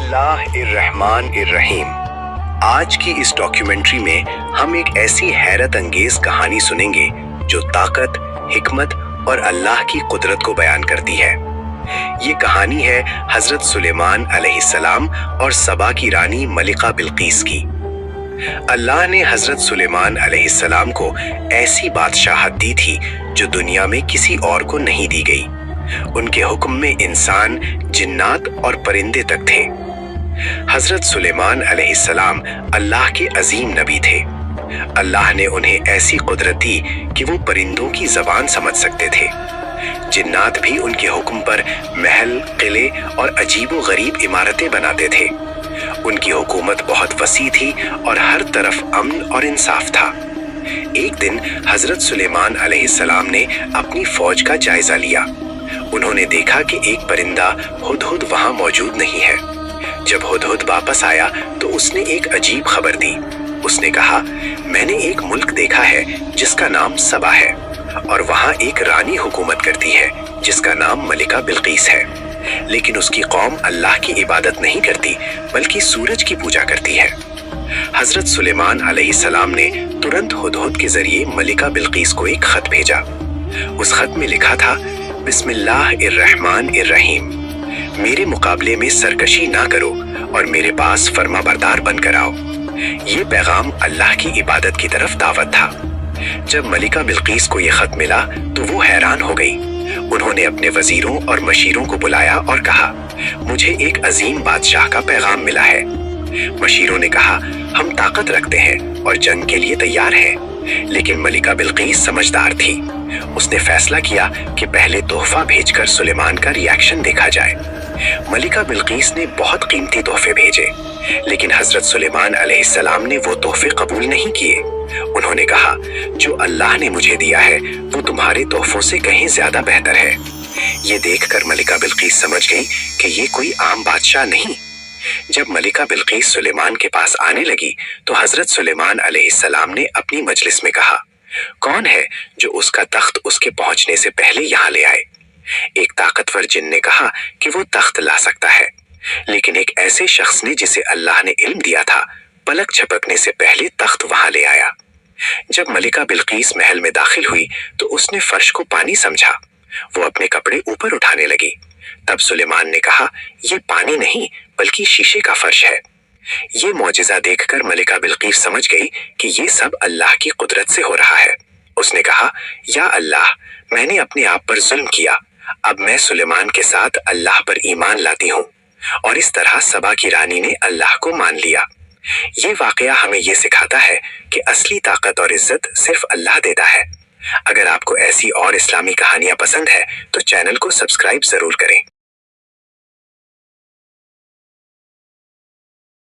बिस्मिल्लाहिर्रहमानिर्रहीम। आज की इस डॉक्यूमेंट्री में हम एक ऐसी हैरत अंगेज कहानी सुनेंगे जो ताकत, हिकमत और अल्लाह की कुदरत को बयान करती है। ये कहानी है हजरत सुलेमान अलैहिस्सलाम और सबा की रानी मलिका बिल्कीस की। अल्लाह ने हजरत सुलेमान अलैहिस्सलाम को ऐसी बादशाहत दी थी जो दुनिया में किसी और को नहीं दी गई। उनके हुक्म में इंसान, जिन्नात और परिंदे तक थे। हजरत सुलेमान अलैहिस्सलाम अल्लाह के अजीम नबी थे। अल्लाह ने उन्हें ऐसी कुदरत दी कि वो परिंदों की जबान समझ सकते थे। जिन्नात भी उनके हुक्म पर महल, किले और अजीबो गरीब इमारतें बनाते थे। उनकी हुकूमत बहुत वसी थी और हर तरफ अमन और इंसाफ था। एक दिन हजरत सुलेमान अलैहिस्सलाम ने अपनी फौज का जायजा लिया। उन्होंने देखा कि एक परिंदा हुदहुद वहां मौजूद नहीं है। जब हुदहुद वापस आया तो उसने एक अजीब खबर दी। उसने कहा, मैंने एक मुल्क देखा है जिसका नाम सबा है और वहां एक रानी हुकूमत करती है जिसका नाम मलिका बिल्कीस है, लेकिन उसकी कौम अल्लाह की इबादत नहीं करती बल्कि सूरज की पूजा करती है। हजरत सुलेमान अलैहिस्सलाम ने तुरंत हुदहुद के जरिए मलिका बिल्कीस को एक खत भेजा। उस खत में लिखा था, बिस्मिल्लाहिर्रहमानिर्रहीम। मेरे मुकाबले में सरकशी ना करो और मेरे पास फर्माबरदार बनकर आओ। ये पैगाम अल्लाह की इबादत की तरफ दावत था। जब मलिका बिल्कीस को ये खत मिला तो वो हैरान हो गई। उन्होंने अपने वजीरों और मशीरों को बुलाया और कहा, मुझे एक अजीम बादशाह का पैगाम मिला है। मशीरों ने कहा, हम ताकत रखते हैं और जंग के लिए तैयार हैं। लेकिन मलिका बिल्कीस समझदार थी। उसने फैसला किया कि पहले तोहफा भेजकर सुलेमान का रिएक्शन देखा जाए। मलिका बिल्कीस ने बहुत कीमती तोहफे भेजे, लेकिन हजरत सुलेमान अलैहिस्सलाम ने वो तोहफे कबूल नहीं किए। उन्होंने कहा, जो अल्लाह ने मुझे दिया है वो तुम्हारे तोहफों से कहीं ज्यादा बेहतर है। ये देखकर मलिका बिल्कीस समझ गई कि ये कोई आम बादशाह नहीं। जब मलिका बिल्कीस सुलेमान के पास आने लगी तो हजरत सुलेमान अलैहिस्सलाम ने अपनी मजलिस में कहा, कौन है जो उसका तख्त उसके पहुंचने से पहले यहाँ ले आए। एक ताकतवर जिन ने कहा कि वो तख्त ला सकता है, लेकिन एक ऐसे शख्स ने जिसे अल्लाह ने इल्म दिया था, पलक झपकने से पहले तख्त वहां ले आया। जब मलिका बिल्कीस महल में दाखिल हुई तो उसने फर्श को पानी समझा। वो अपने कपड़े ऊपर उठाने लगी। तब सुलेमान ने कहा, ये पानी नहीं बल्कि शीशे का फर्श है। ये मौजिजा देखकर मलिका बिल्कीस समझ गई कि ये सब अल्लाह की कुदरत से हो रहा है। उसने कहा, या अल्लाह, मैंने अपने आप पर जुल्म किया। अब मैं सुलेमान के साथ अल्लाह पर ईमान लाती हूँ। और इस तरह सबा की रानी ने अल्लाह को मान लिया। ये वाकया हमें ये सिखाता है कि असली ताकत और इज्जत सिर्फ अल्लाह देता है। अगर आपको ऐसी और इस्लामी कहानियां पसंद है तो चैनल को सब्सक्राइब जरूर करें।